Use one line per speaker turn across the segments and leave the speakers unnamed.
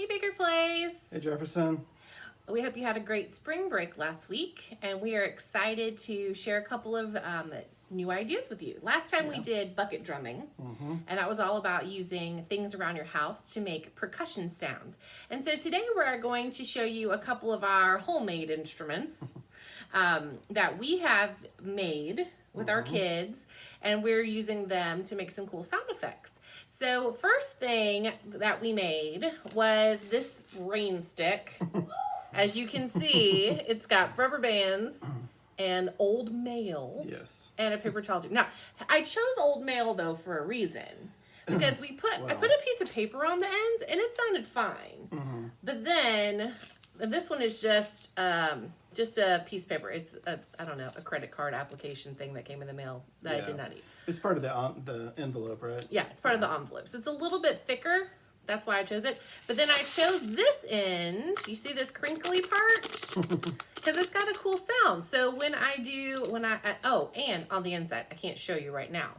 Baker Place.
Hey Jefferson.
We hope you had a great spring break last week, and we are excited to share a couple of new ideas with you. Last time we did bucket drumming, and that was all about using things around your house to make percussion sounds. And so today we're going to show you a couple of our homemade instruments that we have made with our kids, and we're using them to make some cool sound effects. So first thing that we made was this rain stick. As you can see, it's got rubber bands and old mail.
Yes.
And a paper towel tube. Now, I chose old mail though for a reason. Because I put a piece of paper on the ends and it sounded fine. But then this one is just a piece of paper. It's a credit card application thing that came in the mail that I did not eat.
It's part of the envelope, right?
Yeah, it's part of the envelope. So it's a little bit thicker. That's why I chose it. But then I chose this end. You see this crinkly part? Because it's got a cool sound. So and on the inside, I can't show you right now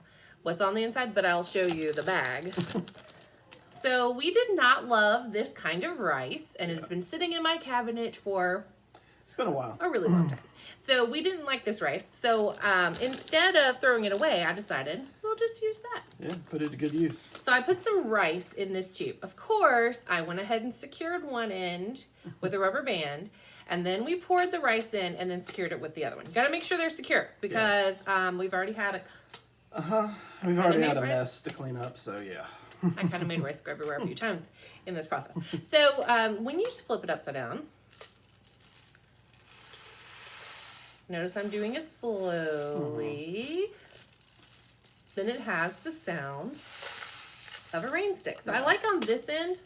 what's on the inside, but I'll show you the bag. So we did not love this kind of rice, and it's been sitting in my cabinet for
It's been a while.
a really long time. So we didn't like this rice. So instead of throwing it away, I decided we'll just use that.
Yeah, put it to good use.
So I put some rice in this tube. Of course, I went ahead and secured one end with a rubber band, and then we poured the rice in and then secured it with the other one. You got to make sure they're secure because we've already had
We've already had a mess to clean up, so yeah.
I kind of made rice go everywhere a few times in this process. So when you just flip it upside down, notice I'm doing it slowly. Then it has the sound of a rain stick. So I like on this end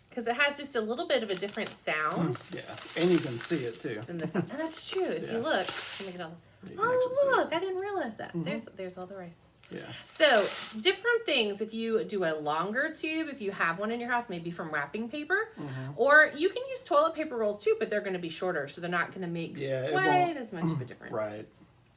because it has just a little bit of a different sound.
Yeah, and you can see it too.
Than this. And that's true. If you look, let me get all.
You can
Oh
actually see
look! I didn't realize that. There's all the rice.
Yeah.
So different things. If you do a longer tube, if you have one in your house, maybe from wrapping paper, or you can use toilet paper rolls too, but they're going to be shorter, so they're not going to make quite as much of a difference.
Right.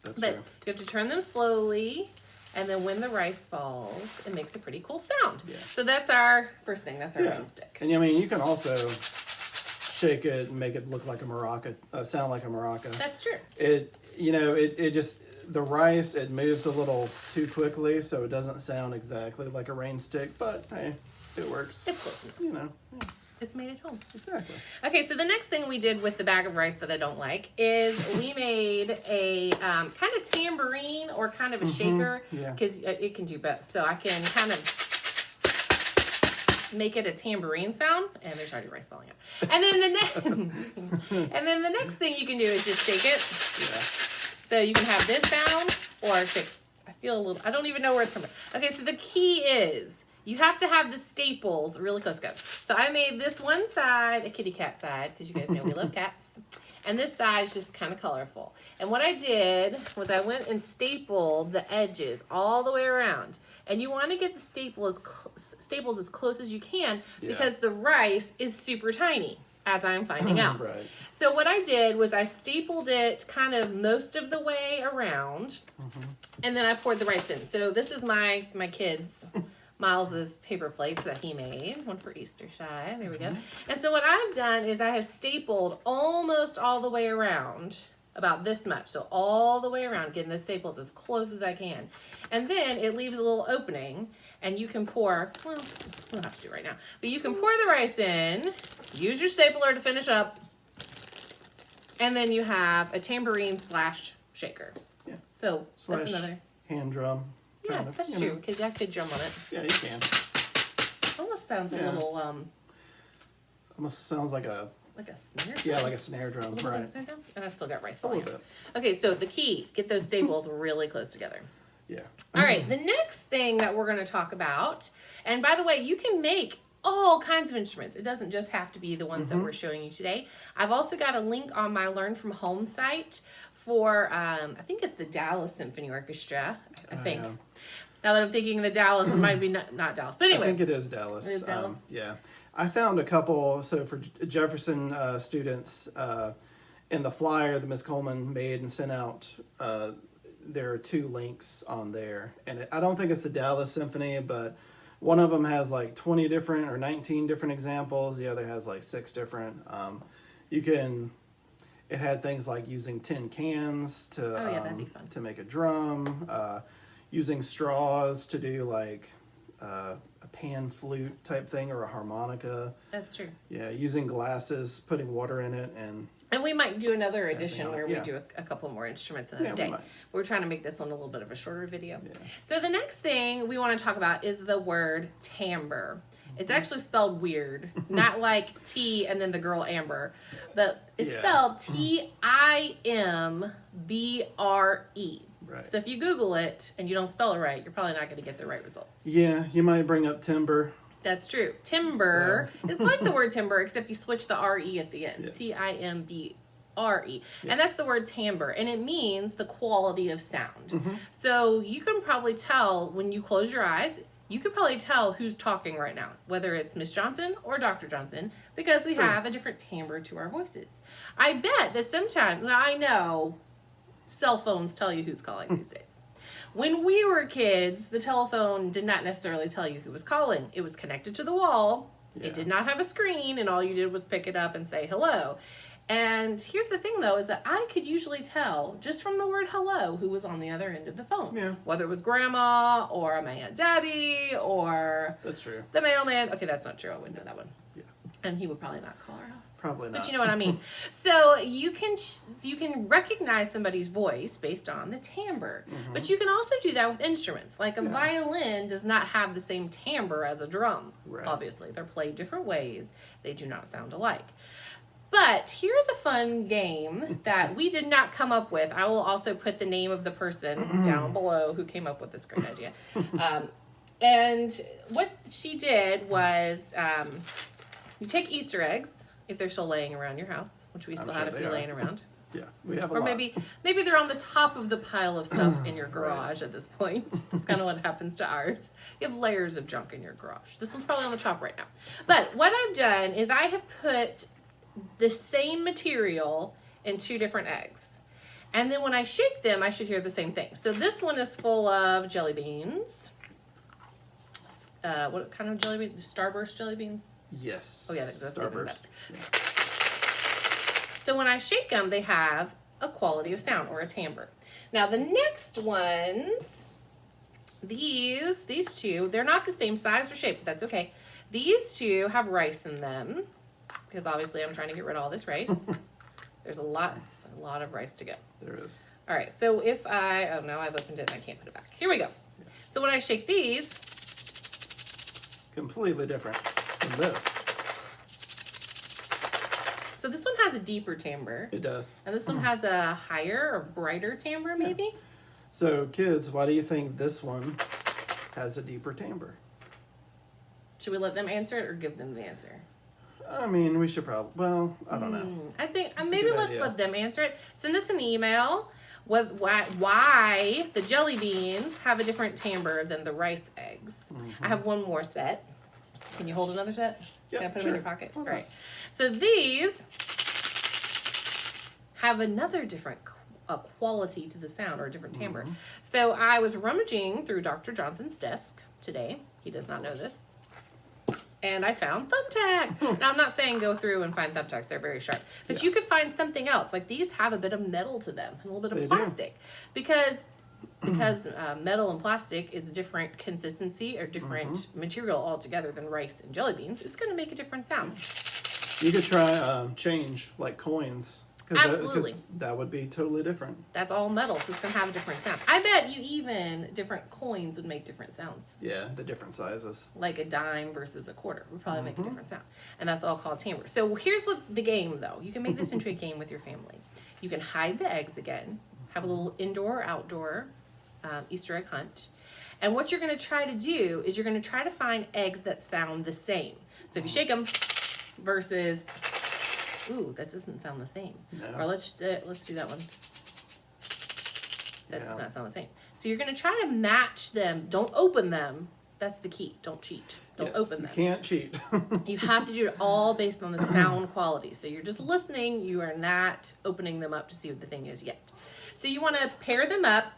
That's
But
true.
you have to turn them slowly, and then when the rice falls, it makes a pretty cool sound.
Yeah.
So that's our first thing. That's our rain stick.
And I mean, you can also shake it and make it look like a maraca, sound like a maraca.
That's true.
It just, the rice, it moves a little too quickly, so it doesn't sound exactly like a rain stick, but hey, it works.
It's close enough.
Yeah.
It's made at home.
Exactly.
Okay, so the next thing we did with the bag of rice that I don't like is we made a kind of tambourine or kind of a shaker because it can do both. So I can kind of make it a tambourine sound, and there's already rice falling out. And then the next thing you can do is just shake it.
Yeah.
So you can have this sound or shake. I don't even know where it's coming. Okay, so the key is you have to have the staples really close together. So I made this one side a kitty cat side because you guys know we love cats. And this side is just kind of colorful. And what I did was I went and stapled the edges all the way around. And you want to get the staples as close as you can because the rice is super tiny, as I'm finding out.
Right.
So what I did was I stapled it kind of most of the way around, and then I poured the rice in. So this is my kid's, Miles's paper plates that he made, one for Easter Shy. There we go. And so what I've done is I have stapled almost all the way around, about this much. So all the way around, getting the staples as close as I can. And then it leaves a little opening, and you can pour, well, we don't have to do it right now, but you can pour the rice in, use your stapler to finish up, and then you have a tambourine / shaker. Yeah. So that's another.
Hand drum.
Yeah, that's true, because you have to drum on it.
Yeah, you can.
Almost sounds a little,
Almost sounds like a
snare drum?
Yeah, like a snare drum,
A little bit
right.
like a snare drum? And I've still got rice
A
falling
little
out.
bit.
Okay, so the key, get those staples really close together.
Yeah.
All right, the next thing that we're going to talk about, and by the way, you can make all kinds of instruments. It doesn't just have to be the ones that we're showing you today. I've also got a link on my Learn From Home site for, I think it's the Dallas Symphony Orchestra, I think.
Yeah.
Now that I'm thinking the Dallas, it might be not Dallas. But anyway.
I think it is Dallas.
It is Dallas?
Yeah. I found a couple, so for Jefferson students, in the flyer that Ms. Coleman made and sent out, there are 2 links on there. And I don't think it's the Dallas Symphony, but one of them has like 20 different or 19 different examples. The other has like 6 different. It had things like using tin cans to
that'd be fun.
to make a drum, using straws to do like a pan flute type thing or a harmonica.
That's true.
Yeah, using glasses, putting water in it, and
we might do another edition where we
yeah.
do a couple more instruments in a day.
We might.
We're trying to make this one a little bit of a shorter video.
Yeah.
So the next thing we want to talk about is the word timbre. It's actually spelled weird, not like T and then the girl Amber, but it's spelled Timbre.
Right.
So if you Google it and you don't spell it right, you're probably not going to get the right results.
Yeah, you might bring up timber.
That's true. Timbre. It's like the word timber, except you switch the R-E at the end.
Yes.
Timbre.
Yeah.
And that's the word timbre. And it means the quality of sound. So you can probably tell when you close your eyes, you could probably tell who's talking right now, whether it's Miss Johnson or Dr. Johnson, because we have a different timbre to our voices. I bet that sometimes, now I know cell phones tell you who's calling these days. When we were kids, the telephone did not necessarily tell you who was calling. It was connected to the wall.
Yeah.
It did not have a screen, and all you did was pick it up and say hello. And here's the thing, though, is that I could usually tell just from the word hello who was on the other end of the phone.
Yeah.
Whether it was grandma or my Aunt Debbie or
That's true.
the mailman. Okay, that's not true. I wouldn't know that one.
Yeah.
And he would probably not call our house.
Probably not.
But you know what I mean. So you can recognize somebody's voice based on the timbre. But you can also do that with instruments. Like a violin does not have the same timbre as a drum.
Right.
Obviously, they're played different ways. They do not sound alike. But here's a fun game that we did not come up with. I will also put the name of the person down below who came up with this great idea. And what she did was you take Easter eggs, if they're still laying around your house, which we still
sure
have a
they
few
are.
laying around.
Yeah, we have a
Or
lot.
maybe they're on the top of the pile of stuff in your garage at this point. That's kind of what happens to ours. You have layers of junk in your garage. This one's probably on the top right now. But what I've done is I have put the same material in 2 different eggs. And then when I shake them, I should hear the same thing. So this one is full of jelly beans. What kind of jelly beans? Starburst jelly beans?
Yes.
Oh, yeah, that's even
Starburst.
better.
Yeah.
So when I shake them, they have a quality of sound or a timbre. Now the next ones, these 2, they're not the same size or shape, but that's okay. These 2 have rice in them because obviously I'm trying to get rid of all this rice. There's a lot of rice to go.
There is.
All right, so if now I've opened it and I can't put it back. Here we go.
Yeah.
So when I shake these,
Completely different from this.
so this one has a deeper timbre.
It does.
And this one has a higher or brighter timbre, maybe?
So, kids, why do you think this one has a deeper timbre?
Should we let them answer it or give them the answer?
I mean, we should probably. Well, I don't know.
I think
That's a
maybe
good
let's
idea.
let them answer it. Send us an email with why the jelly beans have a different timbre than the rice eggs. I have one more set. Can you hold another set?
Yeah,
Can I put them
sure.
in your pocket?
Okay.
All right. So these have another different quality to the sound or a different timbre. So I was rummaging through Dr. Johnson's desk today. He does not know this. And I found thumbtacks. Now, I'm not saying go through and find thumbtacks. They're very sharp. But you could find something else. Like these have a bit of metal to them and a little bit of
They do.
plastic. Because metal and plastic is a different consistency or different material altogether than rice and jelly beans, it's going to make a different sound.
You could try change, like coins.
Absolutely.
That would be totally different.
That's all metal, so it's going to have a different sound. I bet you even different coins would make different sounds.
Yeah, the different sizes.
Like a dime versus a quarter would probably make a different sound. And that's all called timbre. So here's what the game, though. You can make this into a game with your family. You can hide the eggs again, have a little indoor or outdoor Easter egg hunt. And what you're going to try to do is you're going to try to find eggs that sound the same. So if you shake them versus, ooh, that doesn't sound the same.
No.
Or let's do that one. That does
Yeah.
not sound the same. So you're going to try to match them. Don't open them. That's the key. Don't cheat. Don't
Yes,
open
you
them.
can't cheat.
You have to do it all based on the sound quality. So you're just listening. You are not opening them up to see what the thing is yet. So you want to pair them up.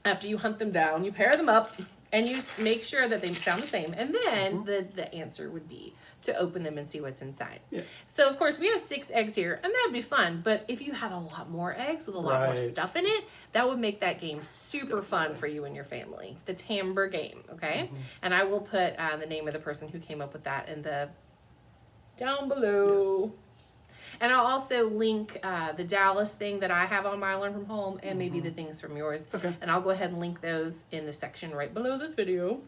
After you hunt them down, you pair them up And you make sure that they sound the same. And then the answer would be to open them and see what's inside.
Yeah.
So, of course, we have 6 eggs here, and that would be fun. But if you had a lot more eggs with a lot more stuff in it, that would make that game super fun for you and your family. The Timbre game, okay? And I will put the name of the person who came up with that in the down below. Yes. And I'll also link the Dallas thing that I have on my Learn From Home and maybe the things from yours.
Okay.
And I'll go ahead and link those in the section right below this video.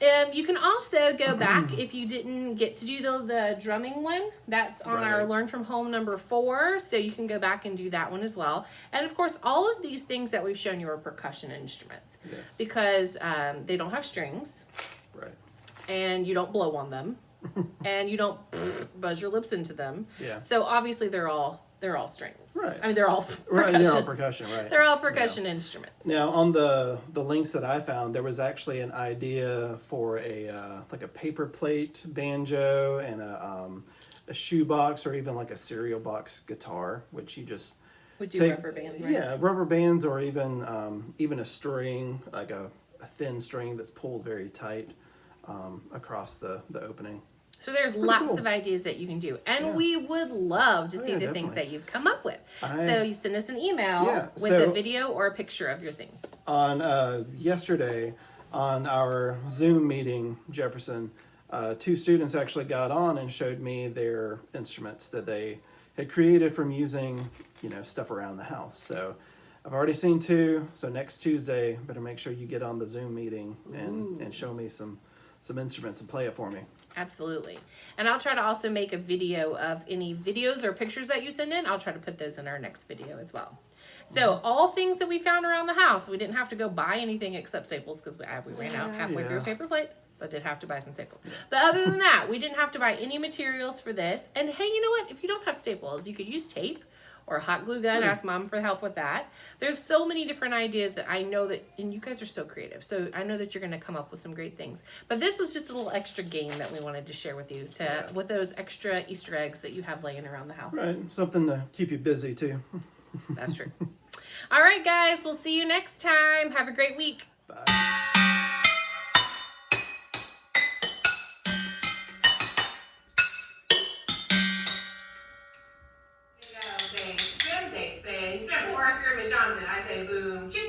You can also go back if you didn't get to do the drumming one. That's on our Learn From Home number 4. So you can go back and do that one as well. And of course, all of these things that we've shown you are percussion instruments.
Yes.
Because they don't have strings.
Right.
And you don't blow on them. And you don't buzz your lips into them.
Yeah.
So obviously they're all strings.
Right.
I mean, they're all percussion.
Right, they're all percussion, right.
They're all percussion instruments.
Now, on the links that I found, there was actually an idea for a like a paper plate banjo and a shoebox or even like a cereal box guitar, which you just
would do rubber bands, right?
Yeah, rubber bands or even a string, like a thin string that's pulled very tight across the opening.
So there's lots of ideas that you can do. And we would love to see the things that you've come up with. So you send us an email with a video or a picture of your things.
On yesterday, on our Zoom meeting, Jefferson, 2 students actually got on and showed me their instruments that they had created from using, stuff around the house. So I've already seen 2. So next Tuesday, better make sure you get on the Zoom meeting and show me some instruments and play it for me.
Absolutely. And I'll try to also make a video of any videos or pictures that you send in. I'll try to put those in our next video as well. So all things that we found around the house. We didn't have to go buy anything except staples because we ran out halfway through a paper plate. So I did have to buy some staples. But other than that, we didn't have to buy any materials for this. And hey, you know what? If you don't have staples, you could use tape or a hot glue gun. Ask Mom for help with that. There's so many different ideas that I know that, and you guys are so creative. So I know that you're going to come up with some great things. But this was just a little extra game that we wanted to share with you with those extra Easter eggs that you have laying around the house.
Right, something to keep you busy too.
That's true. All right, guys, we'll see you next time. Have a great week.
Bye.
Instead of, or if you're Miss Johnson, I say boom, choo.